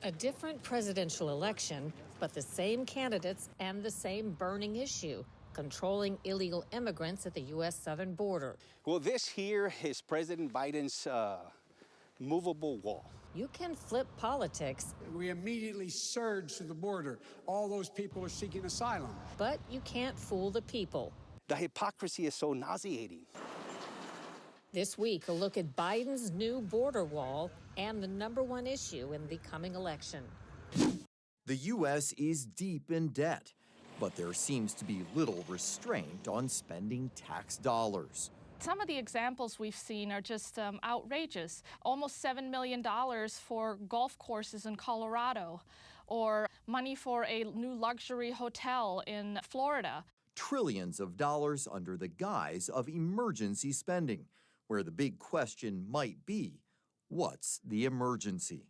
A different presidential election, but the same candidates and the same burning issue, controlling illegal immigrants at the U.S. southern border. Well, this here is President Biden's movable wall. You can flip politics. We immediately surged to the border. All those people are seeking asylum. But you can't fool the people. The hypocrisy is so nauseating. This week, a look at Biden's new border wall and the #1 issue in the coming election. The U.S. is deep in debt, but there seems to be little restraint on spending tax dollars. Some of the examples we've seen are just outrageous. Almost $7 million for golf courses in Colorado, or money for a new luxury hotel in Florida. Trillions of dollars under the guise of emergency spending, where the big question might be, what's the emergency?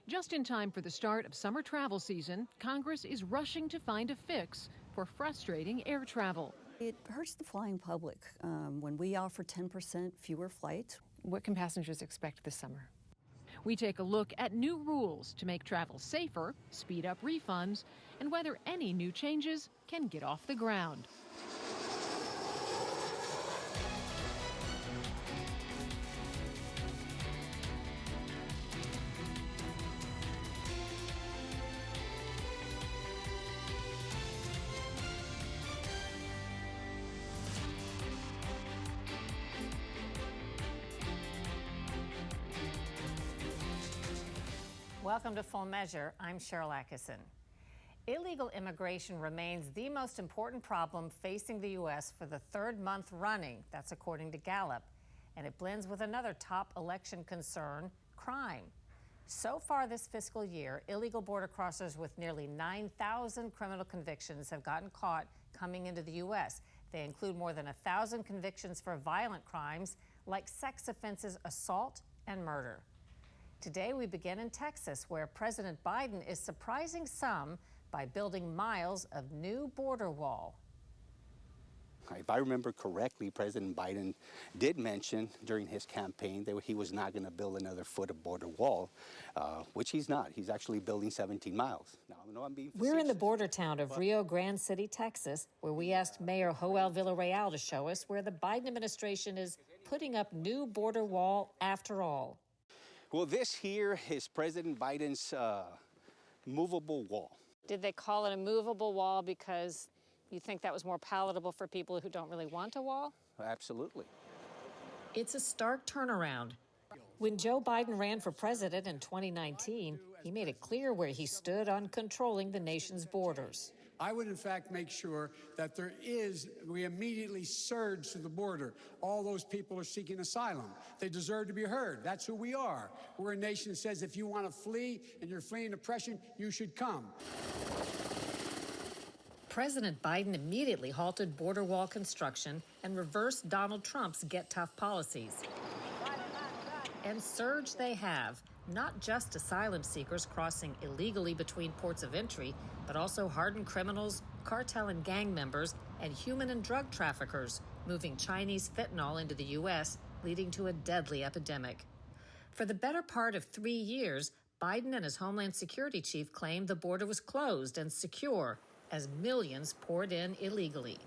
Just in time for the start of summer travel season, Congress is rushing to find a fix for frustrating air travel. It hurts the flying public when we offer 10% fewer flights. What can passengers expect this summer? We take a look at new rules to make travel safer, speed up refunds, and whether any new changes can get off the ground. Welcome to Full Measure. I'm Sharyl Attkisson. Illegal immigration remains the most important problem facing the U.S. for the third month running. That's according to Gallup. And it blends with another top election concern, crime. So far this fiscal year, illegal border crossers with nearly 9,000 criminal convictions have gotten caught coming into the U.S. They include more than 1,000 convictions for violent crimes like sex offenses, assault, and murder. Today, we begin in Texas, where President Biden is surprising some by building miles of new border wall. If I remember correctly, President Biden did mention during his campaign that he was not going to build another foot of border wall, which he's not. He's actually building 17 miles. Now, I know I'm being facetious. We're in the border town of Rio Grande City, Texas, where we asked Mayor Joel Villarreal to show us where the Biden administration is putting up new border wall after all. Well, this here is President Biden's movable wall. Did they call it a movable wall because you think that was more palatable for people who don't really want a wall? Absolutely. It's a stark turnaround. When Joe Biden ran for president in 2019, he made it clear where he stood on controlling the nation's borders. I would, in fact, make sure that we immediately surge to the border. All those people are seeking asylum. They deserve to be heard. That's who we are. We're a nation that says if you want to flee and you're fleeing oppression, you should come. President Biden immediately halted border wall construction and reversed Donald Trump's Get Tough policies. And surge they have, not just asylum seekers crossing illegally between ports of entry, but also hardened criminals, cartel and gang members, and human and drug traffickers moving Chinese fentanyl into the U.S., leading to a deadly epidemic. For the better part of 3 years, Biden and his Homeland Security chief claimed the border was closed and secure as millions poured in illegally.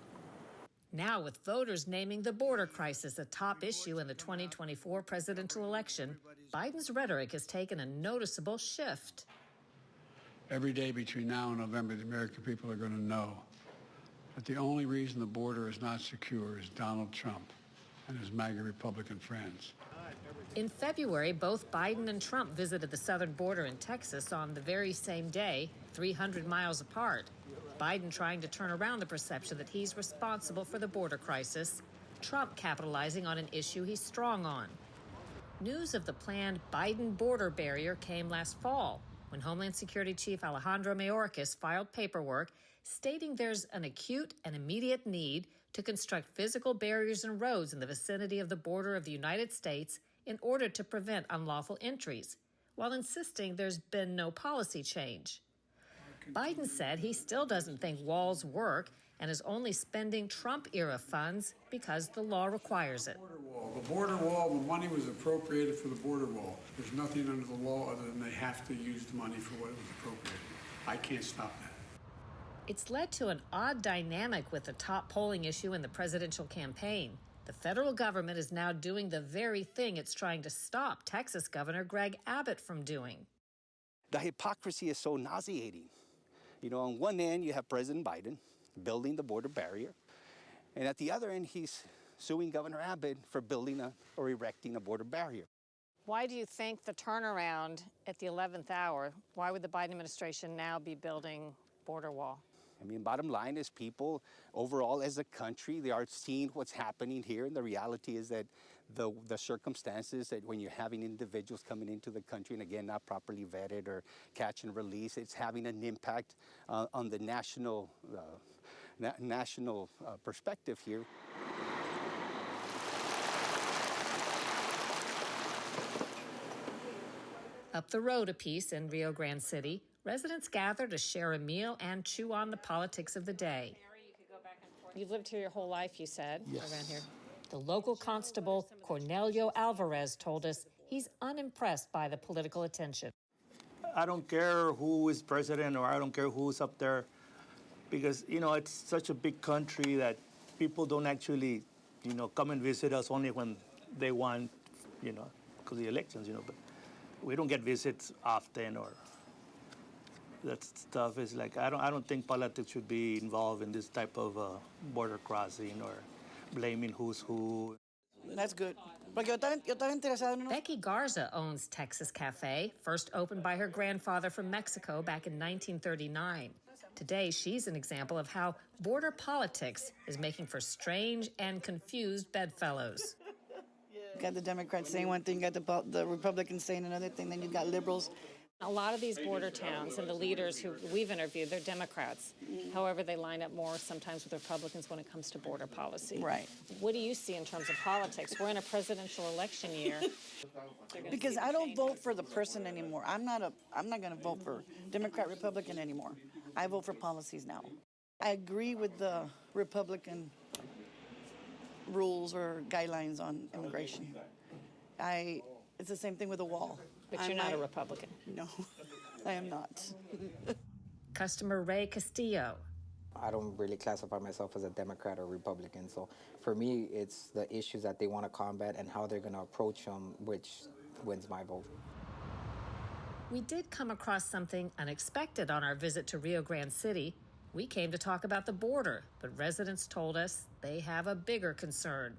Now, with voters naming the border crisis a top issue in the 2024 presidential election, Biden's rhetoric has taken a noticeable shift. Every day between now and November, the American people are going to know that the only reason the border is not secure is Donald Trump and his MAGA Republican friends. In February, both Biden and Trump visited the southern border in Texas on the very same day, 300 miles apart. Biden trying to turn around the perception that he's responsible for the border crisis, Trump capitalizing on an issue he's strong on. News of the planned Biden border barrier came last fall, when Homeland Security Chief Alejandro Mayorkas filed paperwork stating there's an acute and immediate need to construct physical barriers and roads in the vicinity of the border of the United States in order to prevent unlawful entries, while insisting there's been no policy change. Biden said he still doesn't think walls work and is only spending Trump-era funds because the law requires it. The border wall, the money was appropriated for the border wall. There's nothing under the law other than they have to use the money for what it was appropriated. I can't stop that. It's led to an odd dynamic with the top polling issue in the presidential campaign. The federal government is now doing the very thing it's trying to stop Texas Governor Greg Abbott from doing. The hypocrisy is so nauseating. You know, on one end, you have President Biden building the border barrier, and at the other end, he's suing Governor Abbott for building or erecting a border barrier. Why do you think the turnaround at the 11th hour? Why would the Biden administration now be building border wall? I mean, bottom line is people overall as a country, they are seeing what's happening here. And the reality is that the circumstances that when you're having individuals coming into the country and again, not properly vetted or catch and release, it's having an impact on the national perspective here. Up the road a piece in Rio Grande City, residents gather to share a meal and chew on the politics of the day. You've lived here your whole life, you said, yes. Around here. The local constable, Cornelio Alvarez, told us he's unimpressed by the political attention. I don't care who is president or I don't care who's up there because, you know, it's such a big country that people don't actually, you know, come and visit us only when they want, you know, because of the elections, you know, but we don't get visits often or that stuff is like, I don't think politics should be involved in this type of border crossing or blaming who's who. That's good. Becky Garza owns Texas Cafe, first opened by her grandfather from Mexico back in 1939. Today, she's an example of how border politics is making for strange and confused bedfellows. You got the Democrats saying one thing, you got the Republicans saying another thing, then you got liberals. A lot of these border towns and the leaders who we've interviewed, they're Democrats. However, they line up more sometimes with Republicans when it comes to border policy. Right. What do you see in terms of politics? We're in a presidential election year. Because I don't vote for the person anymore. I'm not going to vote for Democrat, Republican anymore. I vote for policies now. I agree with the Republican rules or guidelines on immigration. It's the same thing with the wall. But you're not a Republican. No, I am not. Customer Ray Castillo. I don't really classify myself as a Democrat or Republican. So for me, it's the issues that they want to combat and how they're going to approach them, which wins my vote. We did come across something unexpected on our visit to Rio Grande City. We came to talk about the border, but residents told us they have a bigger concern.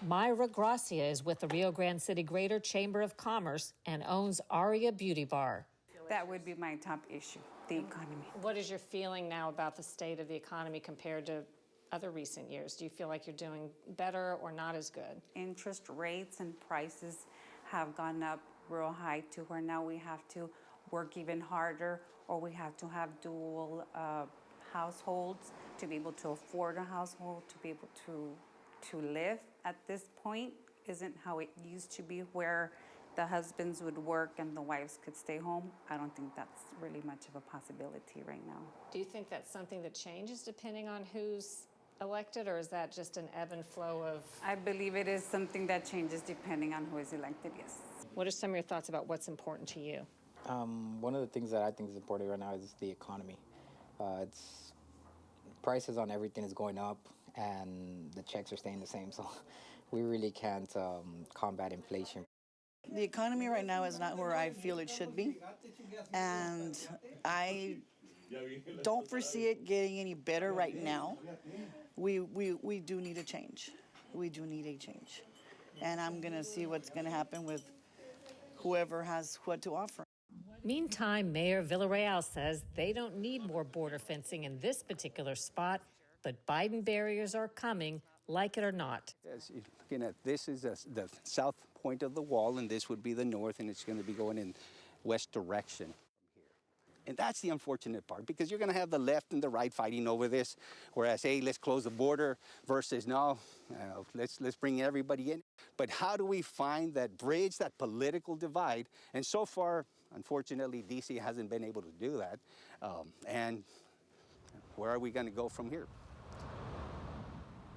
Myra Gracia is with the Rio Grande City Greater Chamber of Commerce and owns Aria Beauty Bar. That would be my top issue, the economy. What is your feeling now about the state of the economy compared to other recent years? Do you feel like you're doing better or not as good? Interest rates and prices have gone up real high to where now we have to work even harder, or we have to have dual households to be able to afford a household, to be able to live at this point isn't how it used to be, where the husbands would work and the wives could stay home. I don't think that's really much of a possibility right now. Do you think that's something that changes depending on who's elected, or is that just an ebb and flow of... I believe it is something that changes depending on who is elected, yes. What are some of your thoughts about what's important to you? One of the things that I think is important right now is the economy. Prices on everything is going up, and the checks are staying the same, so we really can't combat inflation. The economy right now is not where I feel it should be, and I don't foresee it getting any better right now. We do need a change. We do need a change, and I'm going to see what's going to happen with whoever has what to offer. Meantime, Mayor Villarreal says they don't need more border fencing in this particular spot, but Biden barriers are coming, like it or not. As you're looking at, this is the south point of the wall, and this would be the north, and it's going to be going in west direction from here. And that's the unfortunate part, because you're going to have the left and the right fighting over this, whereas, hey, let's close the border versus, no, let's bring everybody in. But how do we find that bridge, that political divide? And so far, unfortunately, D.C. hasn't been able to do that. And where are we going to go from here?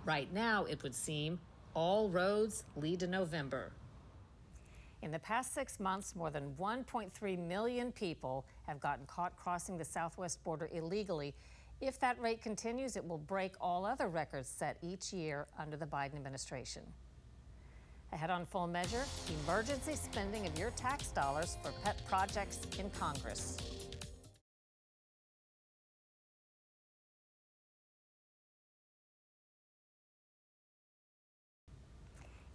Right now, it would seem, All roads lead to November. In the past 6 months, more than 1.3 million people have gotten caught crossing the southwest border illegally. If that rate continues, it will break all other records set each year under the Biden administration. Ahead on Full Measure, emergency spending of your tax dollars for pet projects in Congress.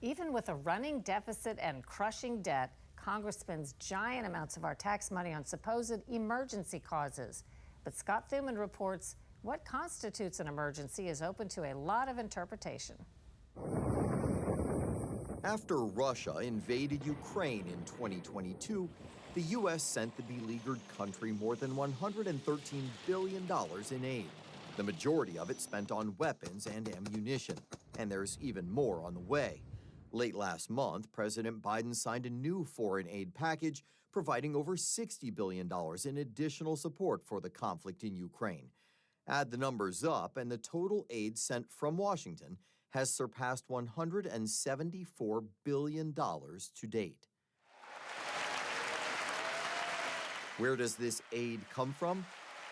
Even with a running deficit and crushing debt, Congress spends giant amounts of our tax money on supposed emergency causes. But Scott Thuman reports what constitutes an emergency is open to a lot of interpretation. After Russia invaded Ukraine in 2022, the U.S. sent the beleaguered country more than $113 billion in aid. The majority of it spent on weapons and ammunition, and there's even more on the way. Late last month, President Biden signed a new foreign aid package providing over $60 billion in additional support for the conflict in Ukraine. Add the numbers up, and the total aid sent from Washington has surpassed $174 billion to date. Where does this aid come from?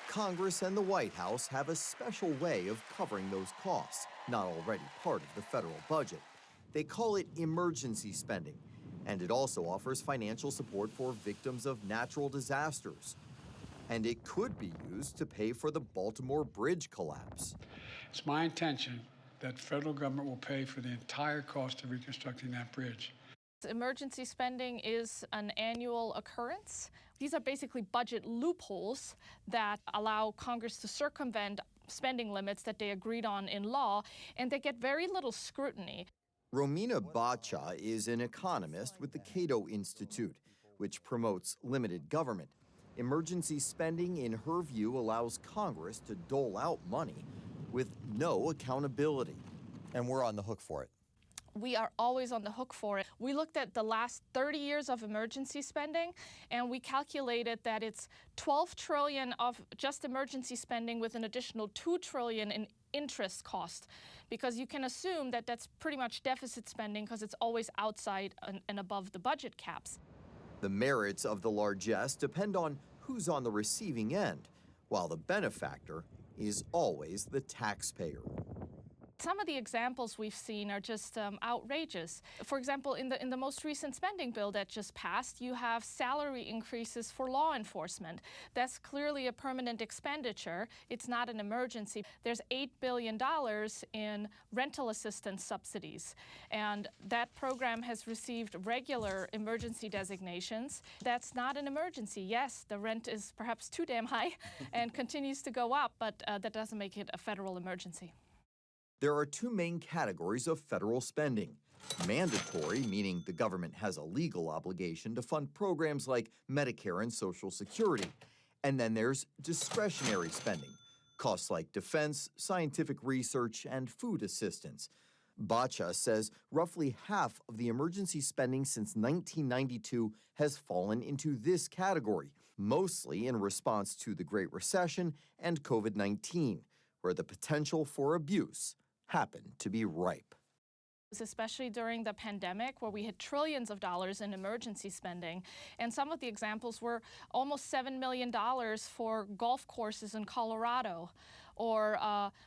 Congress and the White House have a special way of covering those costs, not already part of the federal budget. They call it emergency spending, and it also offers financial support for victims of natural disasters. And it could be used to pay for the Baltimore Bridge collapse. It's my intention that the federal government will pay for the entire cost of reconstructing that bridge. Emergency spending is an annual occurrence. These are basically budget loopholes that allow Congress to circumvent spending limits that they agreed on in law, and they get very little scrutiny. Romina Bacha is an economist with the Cato Institute, which promotes limited government. Emergency spending, in her view, allows Congress to dole out money with no accountability. And we're on the hook for it. We are always on the hook for it. We looked at the last 30 years of emergency spending, and we calculated that it's $12 trillion of just emergency spending with an additional $2 trillion in interest cost, because you can assume that that's pretty much deficit spending because it's always outside and above the budget caps. The merits of the largesse depend on who's on the receiving end, while the benefactor is always the taxpayer. Some of the examples we've seen are just outrageous. For example, in the most recent spending bill that just passed, you have salary increases for law enforcement. That's clearly a permanent expenditure. It's not an emergency. There's $8 billion in rental assistance subsidies, and that program has received regular emergency designations. That's not an emergency. Yes, the rent is perhaps too damn high and continues to go up, but that doesn't make it a federal emergency. There are two main categories of federal spending. Mandatory, meaning the government has a legal obligation to fund programs like Medicare and Social Security. And then there's discretionary spending, costs like defense, scientific research, and food assistance. Bacha says roughly half of the emergency spending since 1992 has fallen into this category, mostly in response to the Great Recession and COVID-19, where the potential for abuse happened to be ripe. Especially during the pandemic, where we had trillions of dollars in emergency spending. And some of the examples were almost $7 million for golf courses in Colorado, or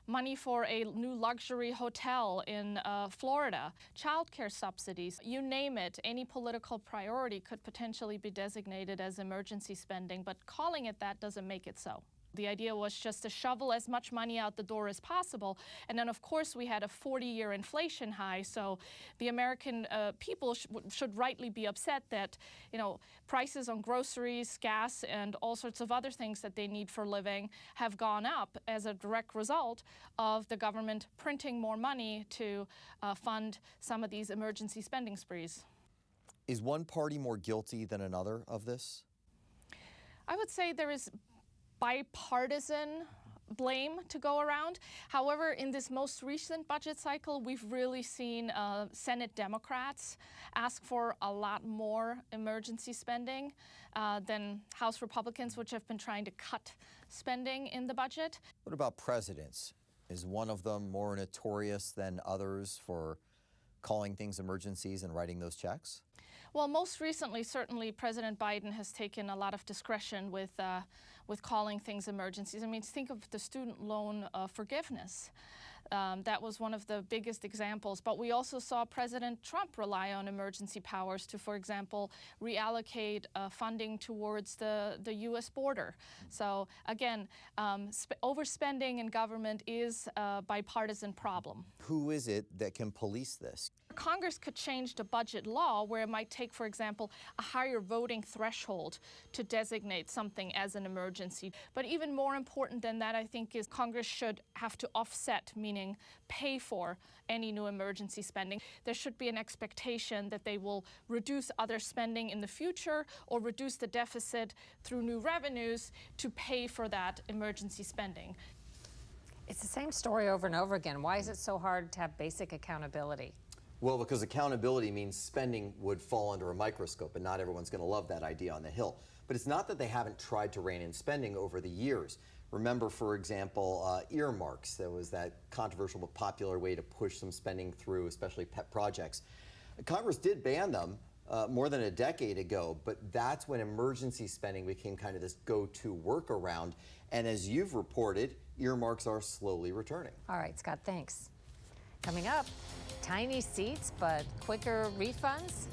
money for a new luxury hotel in Florida, childcare subsidies, you name it. Any political priority could potentially be designated as emergency spending, but calling it that doesn't make it so. The idea was just to shovel as much money out the door as possible. And then, of course, we had a 40-year inflation high. So the American people should rightly be upset that, prices on groceries, gas, and all sorts of other things that they need for living have gone up as a direct result of the government printing more money to fund some of these emergency spending sprees. Is one party more guilty than another of this? I would say there is bipartisan blame to go around. However, in this most recent budget cycle, we've really seen Senate Democrats ask for a lot more emergency spending than House Republicans, which have been trying to cut spending in the budget. What about presidents? Is one of them more notorious than others for calling things emergencies and writing those checks? Well, most recently, certainly President Biden has taken a lot of discretion with calling things emergencies. I mean, think of the student loan forgiveness. That was one of the biggest examples. But we also saw President Trump rely on emergency powers to, for example, reallocate funding towards the U.S. border. So again, overspending in government is a bipartisan problem. Who is it that can police this? Congress could change the budget law where it might take, for example, a higher voting threshold to designate something as an emergency. But even more important than that, I think, is Congress should have to offset, meaning pay for any new emergency spending. There should be an expectation that they will reduce other spending in the future or reduce the deficit through new revenues to pay for that emergency spending. It's the same story over and over again. Why is it so hard to have basic accountability? Well, because accountability means spending would fall under a microscope, and not everyone's going to love that idea on the Hill. But it's not that they haven't tried to rein in spending over the years. Remember, for example, earmarks. There was that controversial but popular way to push some spending through, especially pet projects. Congress did ban them more than a decade ago, but that's when emergency spending became kind of this go-to workaround. And as you've reported, earmarks are slowly returning. All right, Scott, thanks. Coming up, tiny seats but quicker refunds?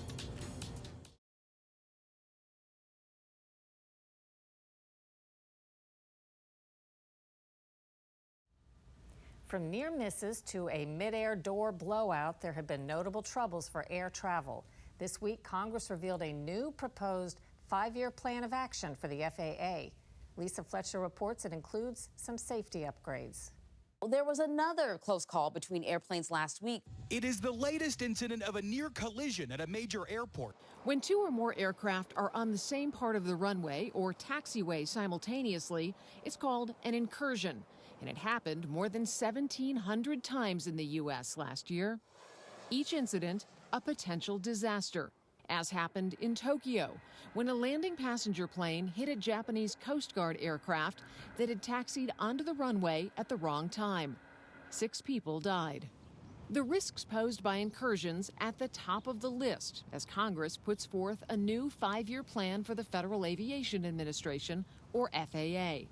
From near misses to a mid-air door blowout, there have been notable troubles for air travel. This week, Congress revealed a new proposed 5-year plan of action for the FAA. Lisa Fletcher reports it includes some safety upgrades. There was another close call between airplanes last week. It is the latest incident of a near collision at a major airport. When 2 or more aircraft are on the same part of the runway or taxiway simultaneously, it's called an incursion. And it happened more than 1,700 times in the U.S. last year. Each incident, a potential disaster, as happened in Tokyo, when a landing passenger plane hit a Japanese Coast Guard aircraft that had taxied onto the runway at the wrong time. 6 people died. The risks posed by incursions at the top of the list as Congress puts forth a new 5-year plan for the Federal Aviation Administration, or FAA.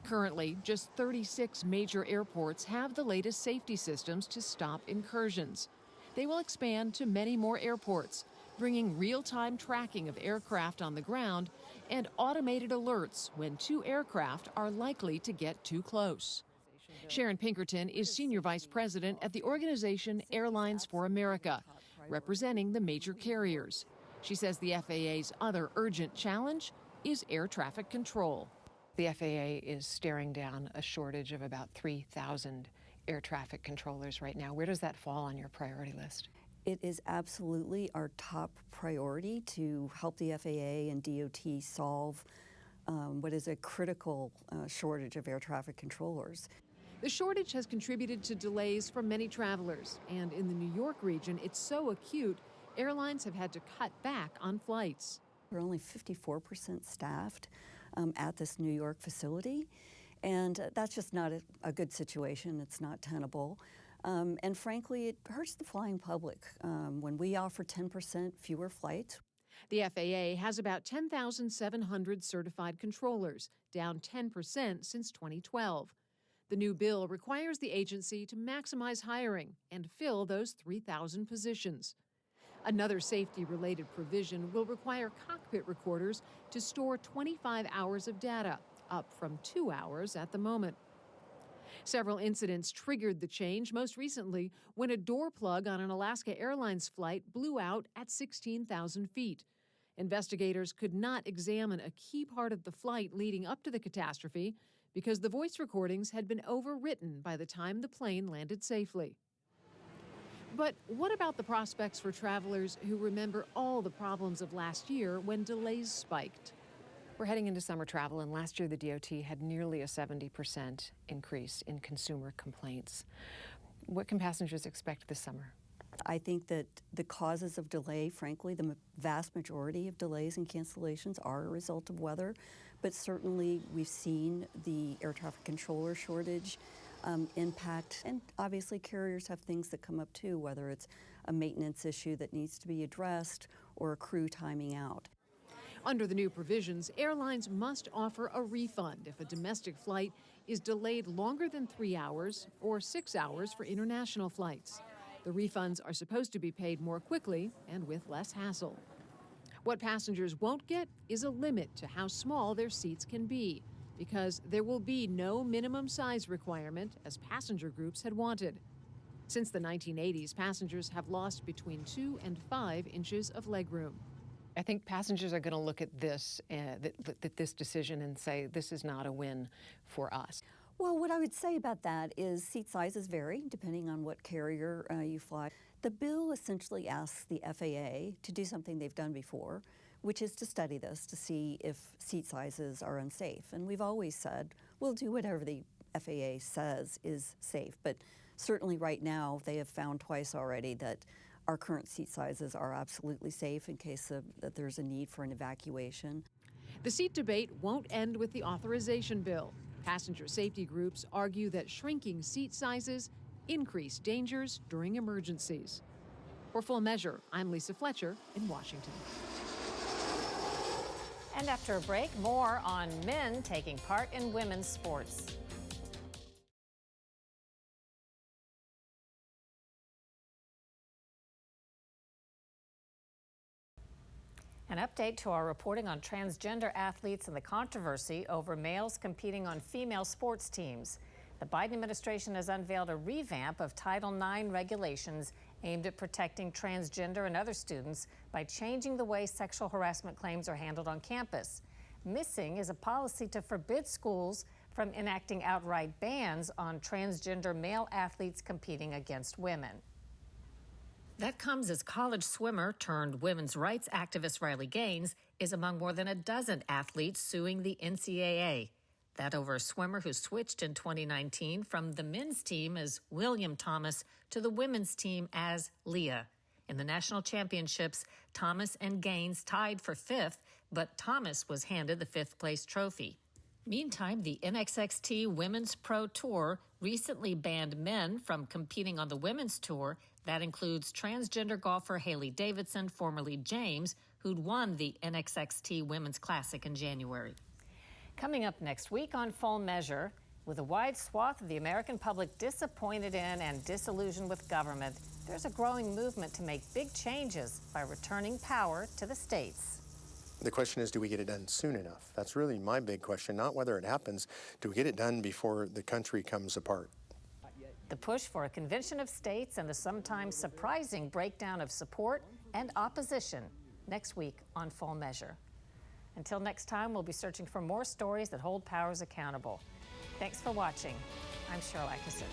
Currently, just 36 major airports have the latest safety systems to stop incursions. They will expand to many more airports, bringing real-time tracking of aircraft on the ground and automated alerts when 2 aircraft are likely to get too close. Sharon Pinkerton is Senior Vice President at the organization Airlines for America, representing the major carriers. She says the FAA's other urgent challenge is air traffic control. The FAA is staring down a shortage of about 3,000 air traffic controllers right now. Where does that fall on your priority list? It is absolutely our top priority to help the FAA and DOT solve what is a critical shortage of air traffic controllers. The shortage has contributed to delays for many travelers, and in the New York region, it's so acute, airlines have had to cut back on flights. We're only 54% staffed at this New York facility, and that's just not a good situation. It's not tenable. And frankly, it hurts the flying public when we offer 10% fewer flights. The FAA has about 10,700 certified controllers, down 10% since 2012. The new bill requires the agency to maximize hiring and fill those 3,000 positions. Another safety-related provision will require cockpit recorders to store 25 hours of data, up from 2 hours at the moment. Several incidents triggered the change, most recently when a door plug on an Alaska Airlines flight blew out at 16,000 feet. Investigators could not examine a key part of the flight leading up to the catastrophe because the voice recordings had been overwritten by the time the plane landed safely. But what about the prospects for travelers who remember all the problems of last year when delays spiked? We're heading into summer travel, and last year the DOT had nearly a 70% increase in consumer complaints. What can passengers expect this summer? I think that the causes of delay, frankly, the vast majority of delays and cancellations are a result of weather, but certainly we've seen the air traffic controller shortage impact, and obviously carriers have things that come up too, whether it's a maintenance issue that needs to be addressed or a crew timing out. Under the new provisions, airlines must offer a refund if a domestic flight is delayed longer than 3 hours or 6 hours for international flights. The refunds are supposed to be paid more quickly and with less hassle. What passengers won't get is a limit to how small their seats can be, because there will be no minimum size requirement as passenger groups had wanted. Since the 1980s, passengers have lost between 2 and 5 inches of legroom. I think passengers are going to look at this, this decision and say, this is not a win for us. Well, what I would say about that is seat sizes vary depending on what carrier you fly. The bill essentially asks the FAA to do something they've done before, which is to study this to see if seat sizes are unsafe. And we've always said, we'll do whatever the FAA says is safe. But certainly right now, they have found twice already that our current seat sizes are absolutely safe in case that there's a need for an evacuation. The seat debate won't end with the authorization bill. Passenger safety groups argue that shrinking seat sizes increase dangers during emergencies. For Full Measure, I'm Lisa Fletcher in Washington. And after a break, more on men taking part in women's sports. An update to our reporting on transgender athletes and the controversy over males competing on female sports teams. The Biden administration has unveiled a revamp of Title IX regulations aimed at protecting transgender and other students by changing the way sexual harassment claims are handled on campus. Missing is a policy to forbid schools from enacting outright bans on transgender male athletes competing against women. That comes as college swimmer turned women's rights activist Riley Gaines is among more than a dozen athletes suing the NCAA. That over a swimmer who switched in 2019 from the men's team as William Thomas to the women's team as Leah. In the national championships, Thomas and Gaines tied for fifth, but Thomas was handed the fifth-place trophy. Meantime, the NXXT Women's Pro Tour recently banned men from competing on the women's tour. That includes transgender golfer Haley Davidson, formerly James, who'd won the NXXT Women's Classic in January. Coming up next week on Full Measure, with a wide swath of the American public disappointed in and disillusioned with government, there's a growing movement to make big changes by returning power to the states. The question is, do we get it done soon enough? That's really my big question, not whether it happens. Do we get it done before the country comes apart? The push for a convention of states and the sometimes surprising breakdown of support and opposition next week on Full Measure. Until next time, we'll be searching for more stories that hold powers accountable. Thanks for watching. I'm Sharyl Attkisson.